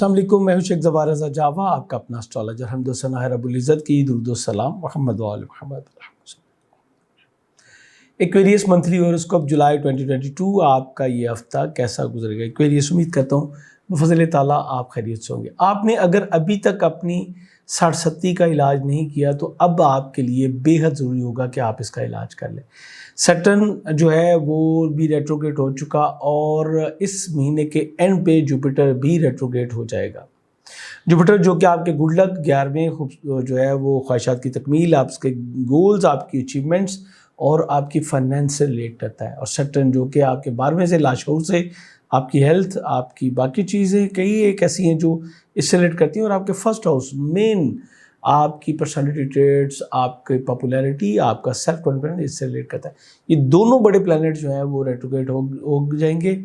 अस्सलाम वालेकुम, मैं हूं शेख ज़फ़र रज़ा जावा, आपका अपना एस्ट्रोलॉजर। हम्द व सना है रब्बुल इज़्ज़त की, दुरूद व सलाम मुहम्मद व आले मुहम्मद। एक्वेरियस मंथली हॉरोस्कोप जुलाई 2022, आपका ये हफ्ता कैसा गुजरेगा। एक्वेरियस, उम्मीद करता हूँ बफ़ज़ल ताला आप खैरियत से होंगे। आपने अगर अभी तक अपनी 60-70 का इलाज नहीं किया तो अब आपके लिए बेहद ज़रूरी होगा कि आप इसका इलाज कर लें। सैटर्न जो है वो भी रेट्रोग्रेड हो चुका और इस महीने के एंड पे जुपिटर भी रेट्रोग्रेड हो जाएगा। जुपिटर जो कि आपके गुड लक 11वें जो है वो ख्वाहिशात की तकमील, आपके गोल्स, आपकी अचीवमेंट्स और आपकी फाइनेंस से रिलेट करता है। और सैटर्न जो कि आपके 12वें से लाशोर से आपकी हेल्थ, आपकी बाकी चीज़ें कई एक ऐसी हैं जो इससे रिलेट करती हैं। और आपके फर्स्ट हाउस मेन आपकी पर्सनालिटी ट्रेट्स, आपकी पॉपुलैरिटी, आपका सेल्फ कॉन्फिडेंस इससे रिलेट करता है। ये दोनों बड़े प्लैनेट जो हैं वो रेट्रोग्रेड हो जाएंगे।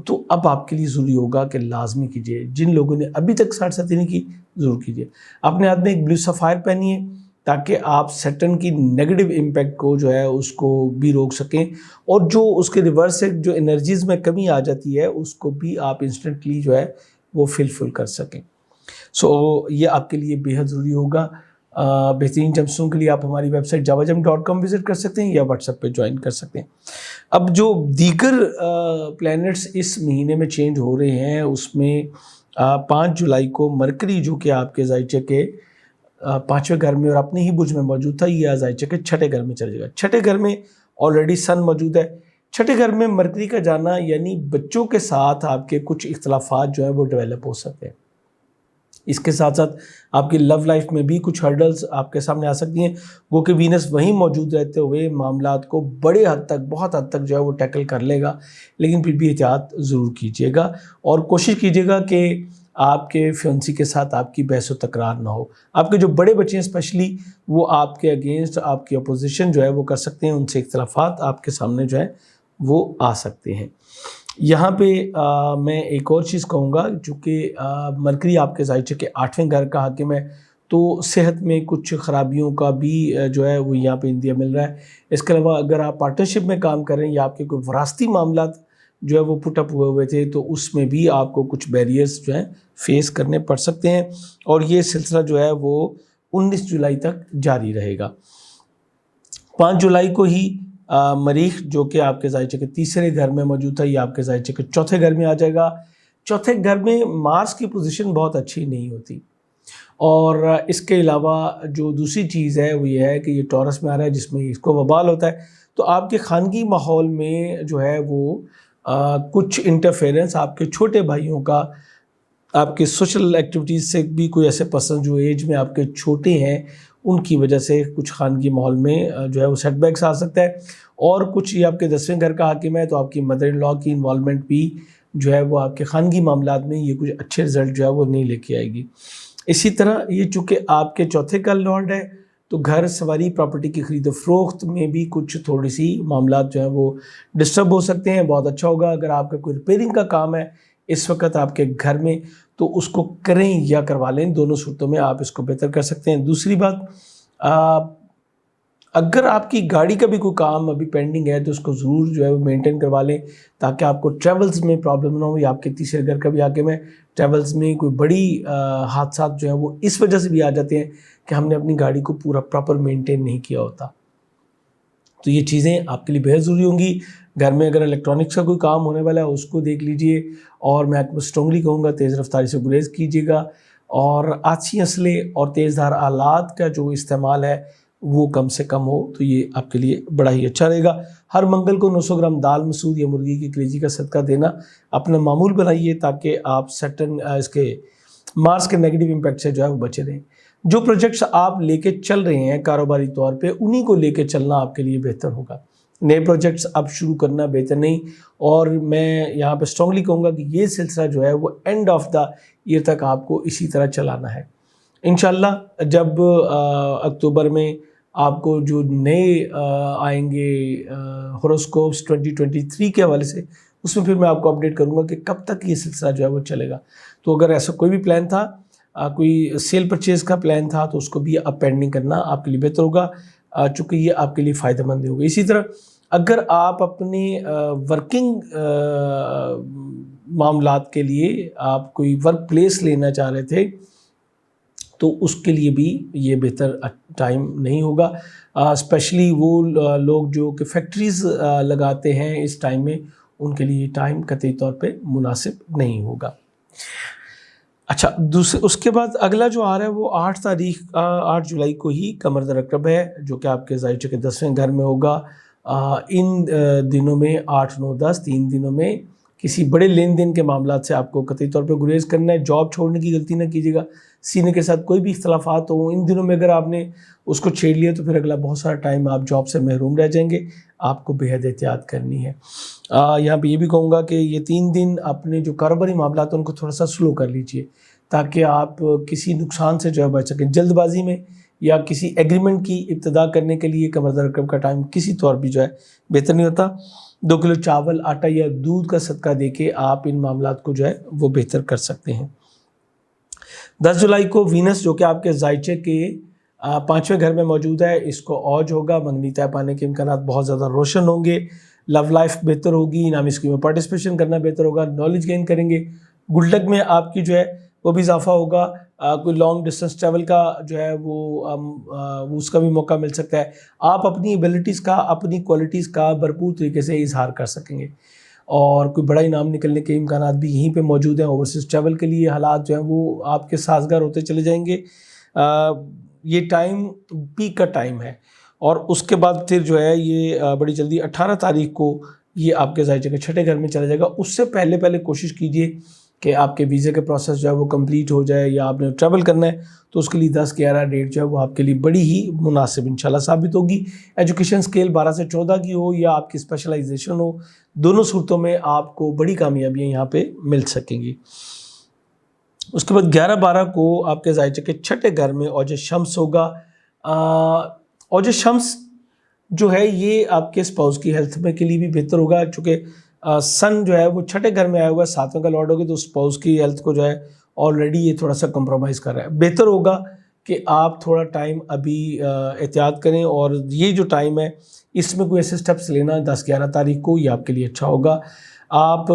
तो अब आपके लिए ज़रूरी होगा कि लाजमी कीजिए, जिन लोगों ने अभी तक 60-70 नहीं की ज़रूर कीजिए। अपने हाथ में एक ब्लू सफ़ायर पहनिए ताकि आप सैटर्न की नेगेटिव इम्पैक्ट को जो है उसको भी रोक सकें और जो उसके रिवर्स से जो एनर्जीज़ में कमी आ जाती है उसको भी आप इंस्टेंटली जो है वो फिल कर सकें। ये आपके लिए बेहद ज़रूरी होगा। बेहतरीन जमसूं के लिए आप हमारी वेबसाइट javajam.com विज़िट कर सकते हैं या व्हाट्सएप पे ज्वाइन कर सकते हैं। अब जो दीगर प्लैनेट्स इस महीने में चेंज हो रहे हैं उसमें 5 जुलाई को मरकरी जो कि आपके ज़ाइचे के 5वें घर में और अपने ही बुर्ज में मौजूद था, ये ज़ाइचे के 6ठे घर में चल जाएगा। 6ठे घर में ऑलरेडी सन मौजूद है। 6ठे घर में मरकरी का जाना यानी बच्चों के साथ आपके कुछ इख्तलाफात जो है वो डेवलप हो सकते हैं। इसके साथ साथ आपकी लव लाइफ में भी कुछ हर्डल्स आपके सामने आ सकती हैं, वो कि वीनस वहीं मौजूद रहते हुए मामलात को बड़े हद तक, बहुत हद तक जो है वो टैकल कर लेगा। लेकिन फिर भी एहतियात ज़रूर कीजिएगा और कोशिश कीजिएगा कि आपके फियांसी के साथ आपकी बहस व तकरार ना हो। आपके जो बड़े बच्चे हैं स्पेशली वो आपके अगेंस्ट, आपकी अपोजिशन जो है वो कर सकते हैं, उनसे इख्तलाफात आपके सामने जो है वो आ सकते हैं। यहाँ पे मैं एक और चीज़ कहूँगा, चूँकि मरकरी आपके ज़ाइचे के 8वें घर का हाकिम है तो सेहत में कुछ ख़राबियों का भी जो है वो यहाँ पे इंदिया मिल रहा है। इसके अलावा अगर आप पार्टनरशिप में काम कर रहे हैं या आपके कोई विरासती मामलात जो है वो पुटअप हुए थे तो उसमें भी आपको कुछ बैरियर्स जो हैं फेस करने पड़ सकते हैं और ये सिलसिला जो है वो 19 जुलाई तक जारी रहेगा। 5 जुलाई को ही मरीख जो कि आपके ज़ाइचे के 3रे घर में मौजूद था, ये आपके ज़ाइचे के 4थे घर में आ जाएगा। 4थे घर में मार्स की पोजीशन बहुत अच्छी नहीं होती और इसके अलावा जो दूसरी चीज़ है वो ये है कि ये टॉरस में आ रहा है जिसमें इसको वबाल होता है। तो आपके खानगी माहौल में जो है वो कुछ इंटरफेरेंस आपके छोटे भाइयों का, आपके सोशल एक्टिविटीज़ से भी कोई ऐसे पर्सन जो एज में आपके छोटे हैं उनकी वजह से कुछ खानगी माहौल में जो है वो सेटबैक्स आ सकता है। और कुछ ये आपके 10वें घर का हाकिम है तो आपकी मदर इन लॉ की इन्वॉल्वमेंट भी जो है वो आपके खानगी मामलात में ये कुछ अच्छे रिजल्ट जो है वो नहीं लेके आएगी। इसी तरह ये चूँकि आपके 4थे का लॉर्ड है तो घर सवारी प्रॉपर्टी की खरीद फरोख्त में भी कुछ थोड़ी सी मामलात जो है वो डिस्टर्ब हो सकते हैं। बहुत अच्छा होगा अगर आपका कोई रिपेयरिंग का काम है इस वक्त आपके घर में तो उसको करें या करवा लें, दोनों सूरतों में आप इसको बेहतर कर सकते हैं। दूसरी बात, अगर आपकी गाड़ी का भी कोई काम अभी पेंडिंग है तो उसको ज़रूर जो है वो मेंटेन करवा लें ताकि आपको ट्रैवल्स में प्रॉब्लम ना हो। या आपके 3रे घर का भी आगे में ट्रैवल्स में कोई बड़ी हादसात जो है वो इस वजह से भी आ जाते हैं कि हमने अपनी गाड़ी को पूरा प्रॉपर मेंटेन नहीं किया होता। तो ये चीज़ें आपके लिए बेहद ज़रूरी होंगी। घर में अगर इलेक्ट्रॉनिक्स का कोई काम होने वाला है उसको देख लीजिए और मैं आपको स्ट्रॉन्गली कहूँगा तेज़ रफ्तारी से गुरेज कीजिएगा और आछी असले और तेज़धार आलात का जो इस्तेमाल है वो कम से कम हो तो ये आपके लिए बड़ा ही अच्छा रहेगा। हर मंगल को 900 ग्राम दाल मसूर या मुर्गी की कलेजी का सदका देना अपना मामूल बनाइए ताकि आप सैटर्न इसके मार्स के नेगेटिव इम्पैक्ट से जो है वो बचे रहें। जो प्रोजेक्ट्स आप लेके चल रहे हैं कारोबारी तौर पे उन्हीं को लेके चलना आपके लिए बेहतर होगा। नए प्रोजेक्ट्स अब शुरू करना बेहतर नहीं। और मैं यहाँ पे स्ट्रांगली कहूँगा कि ये सिलसिला जो है वो एंड ऑफ द ईयर तक आपको इसी तरह चलाना है। इंशाल्लाह जब अक्टूबर में आपको जो नए आएंगे हॉरोस्कोप्स 2023 के हवाले से उसमें फिर मैं आपको अपडेट करूँगा कि कब तक ये सिलसिला जो है वो चलेगा। तो अगर ऐसा कोई भी प्लान था, कोई सेल परचेज़ का प्लान था तो उसको भी अब पेंडिंग करना आपके लिए बेहतर होगा चूँकि ये आपके लिए फ़ायदेमंद होगा। इसी तरह اگر آپ اپنے ورکنگ معاملات کے لیے آپ کوئی ورک پلیس لینا چاہ رہے تھے تو اس کے لیے بھی یہ بہتر ٹائم نہیں ہوگا. اسپیشلی وہ لوگ جو کہ فیکٹریز لگاتے ہیں اس ٹائم میں، ان کے لیے ٹائم قطعی طور پہ مناسب نہیں ہوگا. اچھا، اس کے بعد اگلا جو آ رہا ہے وہ 8 جولائی کو ہی قمر رکب ہے، جو کہ آپ کے ذائچے کے 10ویں گھر میں ہوگا. ان دنوں میں 8، 9، 10 3 دنوں میں کسی بڑے لین دین کے معاملات سے آپ کو قطعی طور پہ گریز کرنا ہے. جاب چھوڑنے کی غلطی نہ کیجیے گا. سینئر کے ساتھ کوئی بھی اختلافات ہوں ان دنوں میں اگر آپ نے اس کو چھیڑ لیا تو پھر اگلا بہت سارا ٹائم آپ جاب سے محروم رہ جائیں گے. آپ کو بے حد احتیاط کرنی ہے. یہاں پہ یہ بھی کہوں گا کہ یہ 3 دن اپنے جو کاروباری معاملات ہیں ان کو تھوڑا سا سلو کر لیجئے تاکہ آپ کسی نقصان سے جو ہے بچ سکیں. جلد بازی میں یا کسی ایگریمنٹ کی ابتدا کرنے کے لیے قمر رکب کا ٹائم کسی طور بھی جو ہے بہتر نہیں ہوتا. 2 کلو چاول، آٹا یا دودھ کا صدقہ دے کے آپ ان معاملات کو جو ہے وہ بہتر کر سکتے ہیں. 10 جولائی کو وینس جو کہ آپ کے ذائچے کے 5ویں گھر میں موجود ہے، اس کو اوج ہوگا. منگنی طے پانے کے امکانات بہت زیادہ روشن ہوں گے. لو لائف بہتر ہوگی. انعامی اسکیم میں پارٹیسپیشن کرنا بہتر ہوگا. نالج گین کریں گے. گڈ لک میں آپ کی جو ہے وہ بھی اضافہ ہوگا. کوئی لانگ ڈسٹنس ٹریول کا جو ہے وہ اس کا بھی موقع مل سکتا ہے. آپ اپنی ایبلٹیز کا، اپنی کوالٹیز کا بھرپور طریقے سے اظہار کر سکیں گے اور کوئی بڑا انعام نکلنے کے امکانات بھی یہیں پہ موجود ہیں. اوورسیز ٹریول کے لیے حالات جو ہیں وہ آپ کے سازگار ہوتے چلے جائیں گے. یہ ٹائم پیک کا ٹائم ہے اور اس کے بعد پھر جو ہے یہ بڑی جلدی 18 تاریخ کو یہ آپ کے ذائچے کے 6ٹھے گھر میں چلا جائے گا. اس سے پہلے کوشش کیجئے کہ آپ کے ویزے کے پروسیس جو ہے وہ کمپلیٹ ہو جائے یا آپ نے ٹریول کرنا ہے تو اس کے لیے 10-11 ڈیٹ جو ہے وہ آپ کے لیے بڑی ہی مناسب انشاءاللہ ثابت ہوگی. ایجوکیشن سکیل 12 سے 14 کی ہو یا آپ کی اسپیشلائزیشن ہو، دونوں صورتوں میں آپ کو بڑی کامیابیاں یہاں پہ مل سکیں گی. اس کے بعد 11-12 کو آپ کے ذائچے کے 6ٹھے گھر میں اوج شمس ہوگا. اوج شمس جو ہے یہ آپ کے اسپاؤس کی ہیلتھ میں کے لیے بھی بہتر ہوگا، چونکہ سن جو ہے وہ 6ٹھے گھر میں آیا ہوا ہے، 7ویں کا لارڈ ہوگی تو اسپاؤس کی ہیلتھ کو جو ہے آلریڈی یہ تھوڑا سا کمپرومائز کر رہا ہے. بہتر ہوگا کہ آپ تھوڑا ٹائم ابھی احتیاط کریں اور یہ جو ٹائم ہے اس میں کوئی ایسے سٹیپس لینا 10-11 تاریخ کو یہ آپ کے لیے اچھا ہوگا. آپ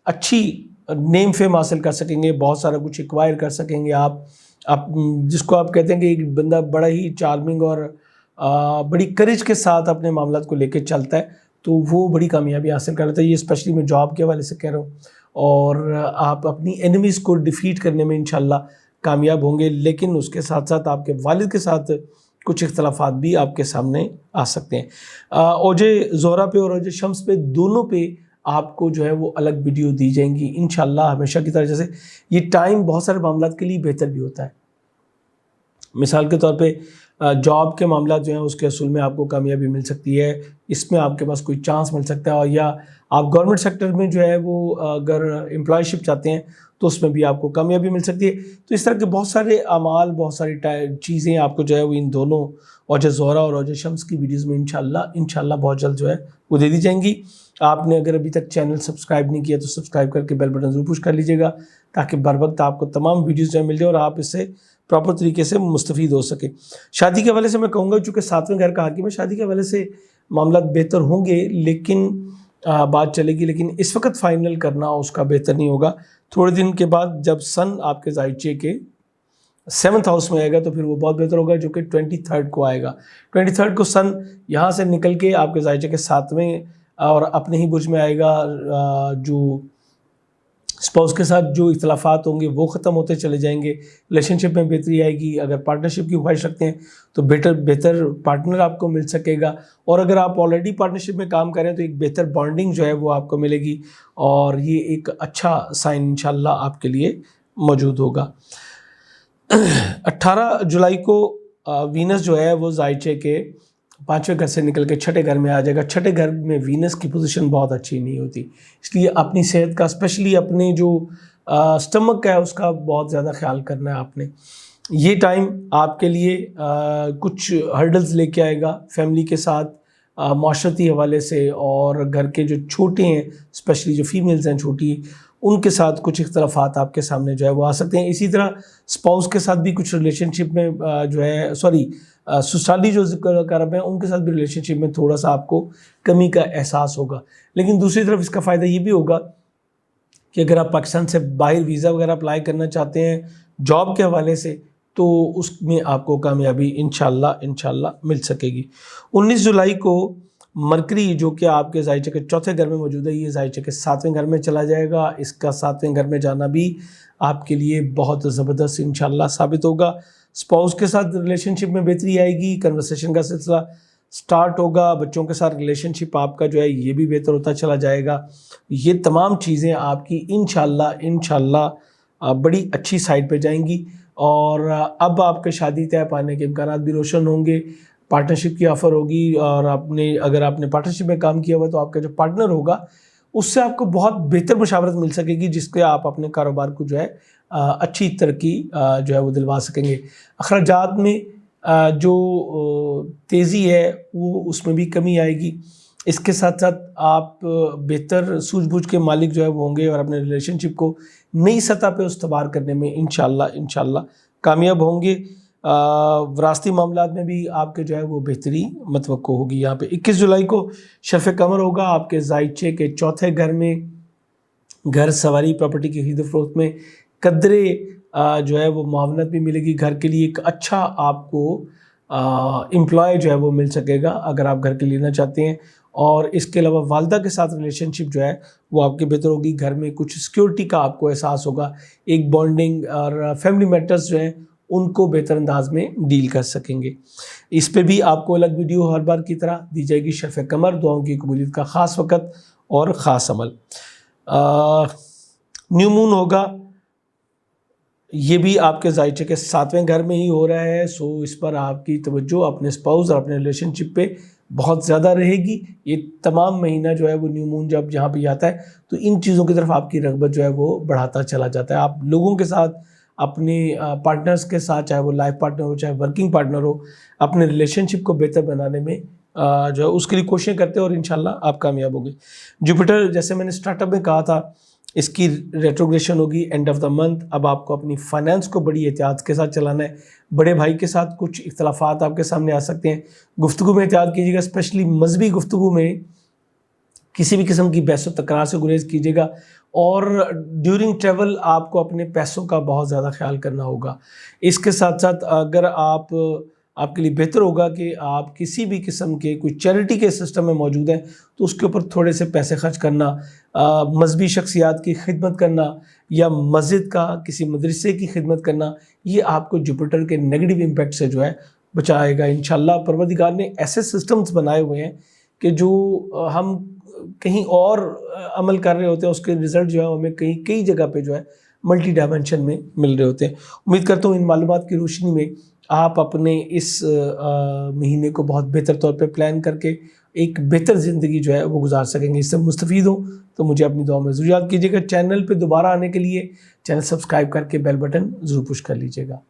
اچھی نیم فیم حاصل کر سکیں گے، بہت سارا کچھ ایکوائر کر سکیں گے. آپ جس کو آپ کہتے ہیں کہ ایک بندہ بڑا ہی چارمنگ اور بڑی کریج کے ساتھ اپنے معاملات کو لے کے چلتا ہے تو وہ بڑی کامیابی حاصل کر لیتا ہے. یہ اسپیشلی میں جاب کے حوالے سے کہہ رہا ہوں. اور آپ اپنی اینیمیز کو ڈیفیٹ کرنے میں انشاءاللہ کامیاب ہوں گے، لیکن اس کے ساتھ ساتھ آپ کے والد کے ساتھ کچھ اختلافات بھی آپ کے سامنے آ سکتے ہیں. اوج زہرہ پہ اور اوج شمس پہ دونوں پہ آپ کو جو ہے وہ الگ ویڈیو دی جائیں گی انشاءاللہ. ہمیشہ کی طرح جیسے یہ ٹائم بہت سارے معاملات کے لیے بہتر بھی ہوتا ہے. مثال کے طور پہ جاب کے معاملات جو ہیں اس کے اصول میں آپ کو کامیابی مل سکتی ہے. اس میں آپ کے پاس کوئی چانس مل سکتا ہے، اور یا آپ گورنمنٹ سیکٹر میں جو ہے وہ اگر امپلائی شپ چاہتے ہیں تو اس میں بھی آپ کو کامیابی مل سکتی ہے. تو اس طرح کے بہت سارے اعمال، بہت ساری چیزیں آپ کو جو ہے وہ ان دونوں اوج زہرہ اور اوج شمس کی ویڈیوز میں انشاءاللہ بہت جلد جو ہے وہ دے دی جائیں گی. آپ نے اگر ابھی تک چینل سبسکرائب نہیں کیا تو سبسکرائب کر کے بیل بٹن ضرور پش کر لیجیے گا تاکہ بر وقت آپ کو تمام ویڈیوز جو مل جائیں اور آپ اس سے پراپر طریقے سے مستفید ہو سکے. شادی کے حوالے سے میں کہوں گا چونکہ 7ویں گھر کا حاکم ہے، شادی کے حوالے سے معاملات بہتر ہوں گے لیکن بات چلے گی، لیکن اس وقت فائنل کرنا اس کا بہتر نہیں ہوگا. تھوڑے دن کے بعد جب سن آپ کے ذائچے کے 7th ہاؤس میں آئے گا تو پھر وہ بہت بہتر ہوگا، جو کہ 23rd کو آئے گا. 23rd کو سن یہاں سے نکل کے آپ کے ذائچے کے 7ویں اور اپنے ہی برج میں آئے گا. جو اسپاؤس کے ساتھ جو اختلافات ہوں گے وہ ختم ہوتے چلے جائیں گے. ریلیشن شپ میں بہتری آئے گی. اگر پارٹنرشپ کی خواہش رکھتے ہیں تو بہتر پارٹنر آپ کو مل سکے گا، اور اگر آپ آلریڈی پارٹنرشپ میں کام کریں تو ایک بہتر بانڈنگ جو ہے وہ آپ کو ملے گی، اور یہ ایک اچھا سائن انشاءاللہ آپ کے لیے موجود ہوگا. 18 جولائی کو وینس جو ہے وہ ذائچے کے 5ویں گھر سے نکل کے 6ٹھے گھر میں آ جائے گا. 6ٹھے گھر میں وینس کی پوزیشن بہت اچھی نہیں ہوتی، اس لیے اپنی صحت کا، اسپیشلی اپنے جو سٹمک کا ہے اس کا بہت زیادہ خیال کرنا ہے آپ نے. یہ ٹائم آپ کے لیے کچھ ہرڈلز لے کے آئے گا فیملی کے ساتھ، معاشرتی حوالے سے، اور گھر کے جو چھوٹے ہیں اسپیشلی جو فیمیلز ہیں چھوٹی، ان کے ساتھ کچھ اختلافات آپ کے سامنے جو ہے وہ آ سکتے ہیں. اسی طرح اسپاؤس کے ساتھ بھی کچھ ریلیشن شپ میں جو ہے ससुराली जो ज़िक्र कर रहे हैं उनके साथ भी रिलेशनशिप में थोड़ा सा आपको कमी का एहसास होगा। लेकिन दूसरी तरफ इसका फ़ायदा ये भी होगा कि अगर आप पाकिस्तान से बाहर वीज़ा वगैरह अप्लाई करना चाहते हैं जॉब के हवाले से, तो उसमें आपको कामयाबी इंशाल्लाह मिल सकेगी। 19 जुलाई को मरकरी जो कि आपके ज़ायचे के चौथे घर में मौजूद है, ये ज़ायचे के 7वें घर में चला जाएगा। इसका 7वें घर में जाना भी आपके लिए बहुत ज़बरदस्त इंशाल्लाह साबित होगा। स्पाउस के साथ रिलेशनशिप में बेहतरी आएगी, कन्वर्सेशन का सिलसिला स्टार्ट होगा, बच्चों के साथ रिलेशनशिप आपका जो है ये भी बेहतर होता चला जाएगा। ये तमाम चीज़ें आपकी इंशाल्लाह बड़ी अच्छी साइड पे जाएंगी और अब आपके शादी तय पाने के इम्कानात भी रोशन होंगे। पार्टनरशिप की ऑफ़र होगी और अगर आपने पार्टनरशिप में काम किया हुआ तो आपका जो पार्टनर होगा उससे आपको बहुत बेहतर मशावरत मिल सकेगी, जिसके आप अपने कारोबार को जो है अच्छी तरक्की जो है वो दिलवा सकेंगे। अखराजात में जो तेज़ी है वो उसमें भी कमी आएगी। इसके साथ साथ आप बेहतर सूझबूझ के मालिक जो है वो होंगे और अपने रिलेशनशिप को नई सतह पे उस्तवार करने में इंशाल्लाह कामयाब होंगे। विरासती मामलात में भी आपके जो है वो बेहतरी मतवक्को होगी। यहाँ पे 21 जुलाई को शरफ़ कमर होगा आपके ज़ायचे के चौथे घर में। घर सवारी प्रॉपर्टी की खरीद फरोख्त में कदरे जो है वो मुआवनत भी मिलेगी। घर के लिए एक अच्छा आपको एम्प्लॉय जो है वो मिल सकेगा अगर आप घर के लेना चाहते हैं। और इसके अलावा वालदा के साथ रिलेशनशिप जो है वो आपकी बेहतर होगी। घर में कुछ सिक्योरिटी का आपको एहसास होगा, एक बॉन्डिंग और फैमिली मैटर्स जो हैं उनको बेहतर अंदाज में डील कर सकेंगे। इस पे भी आपको अलग वीडियो हर बार की तरह दी जाएगी। शरफ़ कमर, दुआओं की कबूलियत का ख़ास वक़्त और ख़ास अमल। न्यू मून होगा, ये भी आपके ज़ायचे के 7वें घर में ही हो रहा है। सो इस पर आपकी तवज्जो अपने स्पाउस और अपने रिलेशनशिप पे बहुत ज़्यादा रहेगी। ये तमाम महीना जो है वो न्यू मून जब जहाँ पे आता है तो इन चीज़ों की तरफ आपकी रग़बत जो है वो बढ़ाता चला जाता है। आप लोगों के साथ, अपने पार्टनर्स के साथ, चाहे वो लाइफ पार्टनर हो चाहे वर्किंग पार्टनर हो, अपने रिलेशनशिप को बेहतर बनाने में जो है उसके लिए कोशिशें करते हैं और इंशाल्लाह आप कामयाब होंगे। जुपिटर, जैसे मैंने स्टार्टअप में कहा था, इसकी रेट्रोग्रेशन होगी एंड ऑफ द मंथ। अब आपको अपनी फाइनेंस को बड़ी एहतियात के साथ चलाना है। बड़े भाई के साथ कुछ इख्तलाफात आपके सामने आ सकते हैं, गुफ्तगू में एहतियात कीजिएगा, स्पेशली मजहबी गुफ्तगू में किसी भी किस्म की बहस व तकरार से गुरेज कीजिएगा। और ड्यूरिंग ट्रैवल आपको अपने पैसों का बहुत ज़्यादा ख्याल करना होगा। इसके साथ साथ अगर आपके लिए बेहतर होगा कि आप किसी भी किस्म के कोई चैरिटी के सिस्टम में मौजूद हैं तो उसके ऊपर थोड़े से पैसे खर्च करना, मजहबी शख्सियात की खिदमत करना या मस्जिद का किसी मदरसे की खिदमत करना, ये आपको जुपिटर के नेगेटिव इम्पैक्ट से जो है बचाएगा इंशाल्लाह। परवरदिगार ने ऐसे सिस्टम्स बनाए हुए हैं कि जो हम कहीं और अमल कर रहे होते हैं, उसके रिज़ल्ट जो है हमें कई जगह पे जो है मल्टी डायमेंशन में मिल रहे होते हैं। उम्मीद करता हूँ इन मालूमात की रोशनी में आप अपने इस महीने को बहुत बेहतर तौर पे प्लान करके एक बेहतर ज़िंदगी जो है वो गुजार सकेंगे। इससे मुस्तफ़ीद हो तो मुझे अपनी दुआ में ज़रूर याद कीजिएगा। चैनल पे दोबारा आने के लिए चैनल सब्सक्राइब करके बेल बटन ज़रूर पुश कर लीजिएगा।